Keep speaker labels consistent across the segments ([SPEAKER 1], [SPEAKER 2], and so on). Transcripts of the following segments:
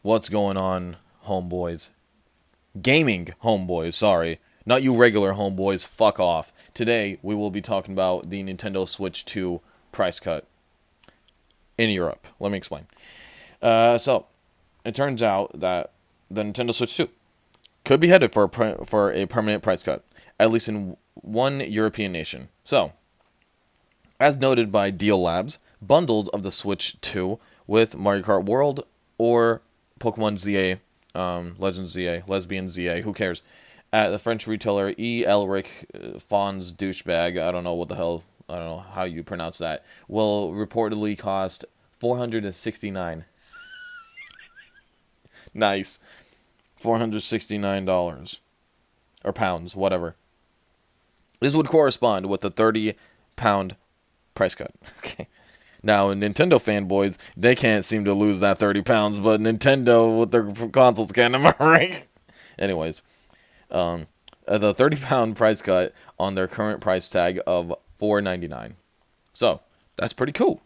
[SPEAKER 1] What's going on, homeboys? Gaming homeboys, sorry. Not you regular homeboys, fuck off. Today, we will be talking about the Nintendo Switch 2 price cut in Europe. Let me explain. So, it turns out that the Nintendo Switch 2 could be headed for a permanent price cut, at least in one European nation. So, as noted by Deal Labs, bundles of the Switch 2 with Mario Kart World or Pokemon ZA, Legends ZA, Lesbian ZA, who cares? At the French retailer E. Elric Fons Douchebag, I don't know what the hell, I don't know how you pronounce that, will reportedly cost 469. Nice. $469. Or pounds, whatever. This would correspond with a £30 price cut. Okay. Now, Nintendo fanboys, they can't seem to lose that £30, but Nintendo with their consoles can, am I right? Anyways, the £30 price cut on their current price tag of $4.99. So, that's pretty cool.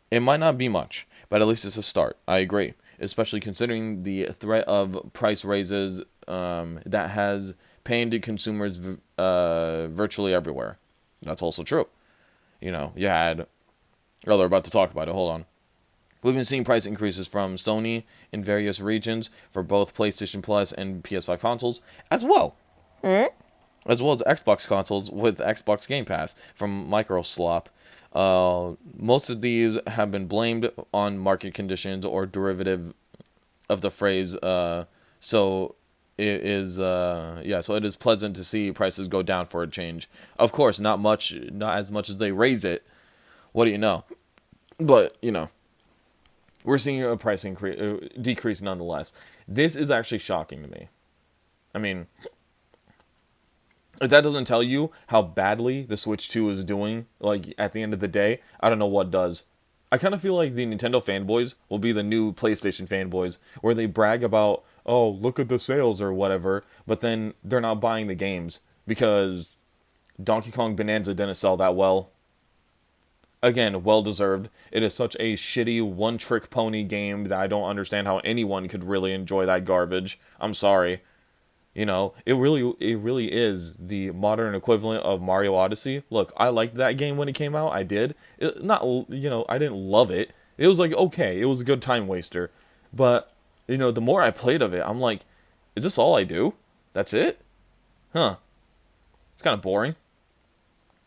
[SPEAKER 1] It might not be much, but at least it's a start. I agree, especially considering the threat of price raises that has pained consumers virtually everywhere. That's also true. You know, you had... Oh, they're about to talk about it. Hold on. We've been seeing price increases from Sony in various regions for both PlayStation Plus and PS5 consoles, as well. As well as Xbox consoles with Xbox Game Pass from Microslop. Most of these have been blamed on market conditions or derivative of the phrase, so it is so it is pleasant to see prices go down for a change. Of course, not as much as they raise it. What do you know? But, you know, we're seeing a price decrease nonetheless. This is actually shocking to me. I mean, if that doesn't tell you how badly the Switch 2 is doing, like, at the end of the day, I don't know what does. I kind of feel like the Nintendo fanboys will be the new PlayStation fanboys, where they brag about, oh, look at the sales or whatever, but then they're not buying the games because Donkey Kong Bonanza didn't sell that well. Again, well deserved. It is such a shitty one-trick pony game that I don't understand how anyone could really enjoy that garbage. I'm sorry. You know, it really is the modern equivalent of Mario Odyssey. Look, I liked that game when it came out. I did. I didn't love it. It was like okay, it was a good time waster. But, the more I played of it, I'm like, is this all I do? That's it? Huh. It's kind of boring.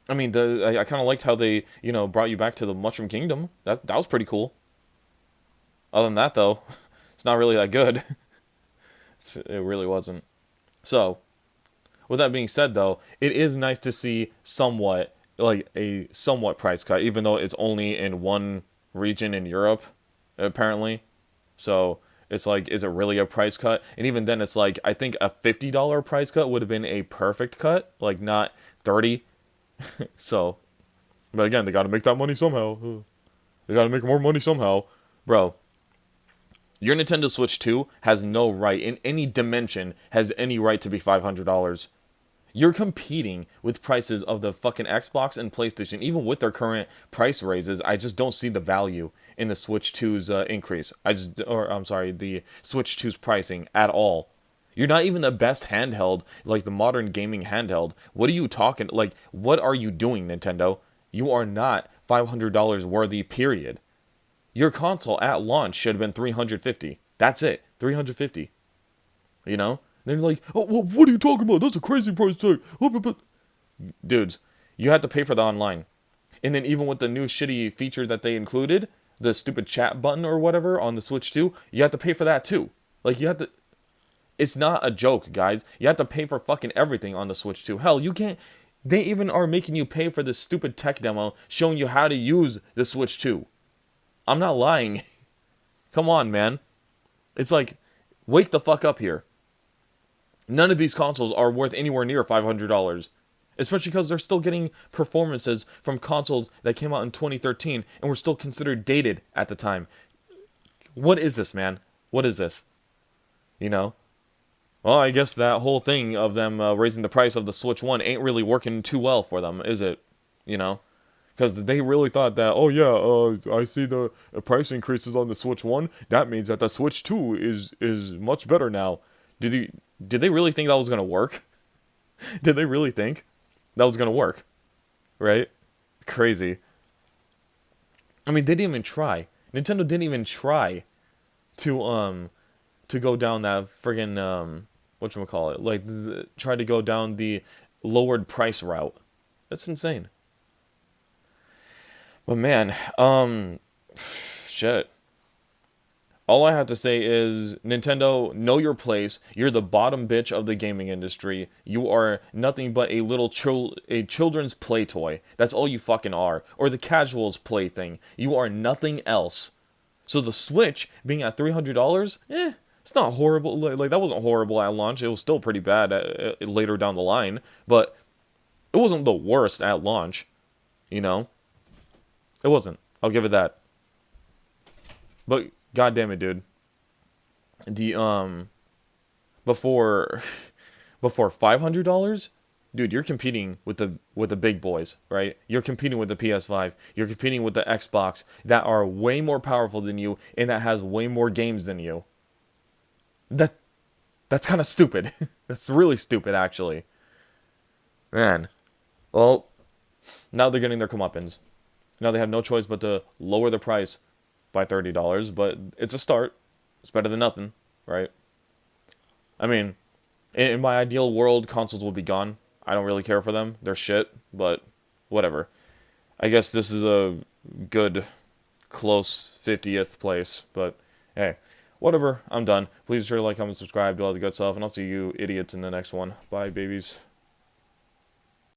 [SPEAKER 1] I mean, I kind of liked how they, brought you back to the Mushroom Kingdom. That was pretty cool. Other than that, though, it's not really that good. It really wasn't. So, with that being said, though, it is nice to see a somewhat price cut, even though it's only in one region in Europe, apparently. So, it's like, is it really a price cut? And even then, it's like, I think a $50 price cut would have been a perfect cut, like not 30. So, but again, they got to make that money somehow. They got to make more money somehow. Bro, your Nintendo Switch 2 has no right, in any dimension, has any right to be $500. You're competing with prices of the fucking Xbox and PlayStation. Even with their current price raises, I just don't see the value in the Switch 2's increase. The Switch 2's pricing at all. You're not even the best handheld, like the modern gaming handheld. What are you talking? Like, what are you doing, Nintendo? You are not $500 worthy, period. Your console at launch should have been $350. That's it. $350. You know? They're like, oh, well, what are you talking about? That's a crazy price tag. Dudes, you had to pay for the online. And then even with the new shitty feature that they included, the stupid chat button or whatever on the Switch 2, you have to pay for that too. Like, you have to... It's not a joke, guys. You have to pay for fucking everything on the Switch 2. Hell, you can't... They even are making you pay for this stupid tech demo showing you how to use the Switch 2. I'm not lying. Come on, man. It's like, wake the fuck up here. None of these consoles are worth anywhere near $500. Especially because they're still getting performances from consoles that came out in 2013 and were still considered dated at the time. What is this, man? What is this? You know? Well, I guess that whole thing of them raising the price of the Switch 1 ain't really working too well for them, is it? You know? Because they really thought that, oh yeah, I see the price increases on the Switch 1. That means that the Switch 2 is much better now. Did they really think that was gonna work? Did they really think that was gonna work? Right? Crazy. I mean, they didn't even try. Nintendo didn't even try to to go down that friggin' whatchamacallit, like try to go down the lowered price route. That's insane. But man, shit. All I have to say is, Nintendo, know your place. You're the bottom bitch of the gaming industry. You are nothing but a little a children's play toy. That's all you fucking are. Or the casuals plaything. You are nothing else. So the Switch being at $300, it's not horrible. Like that wasn't horrible at launch. It was still pretty bad later down the line, but it wasn't the worst at launch. You know, it wasn't. I'll give it that. But god damn it, dude. The before before $500, dude, you're competing with the big boys, right? You're competing with the PS5. You're competing with the Xbox that are way more powerful than you and that has way more games than you. That's kind of stupid. That's really stupid, actually. Man. Well, now they're getting their comeuppance. Now they have no choice but to lower the price by $30, but it's a start. It's better than nothing, right? I mean, in my ideal world, consoles will be gone. I don't really care for them. They're shit, but whatever. I guess this is a good, close 50th place, but hey, whatever. I'm done. Please be sure to like, comment, subscribe, do all the good stuff, and I'll see you idiots in the next one. Bye, babies.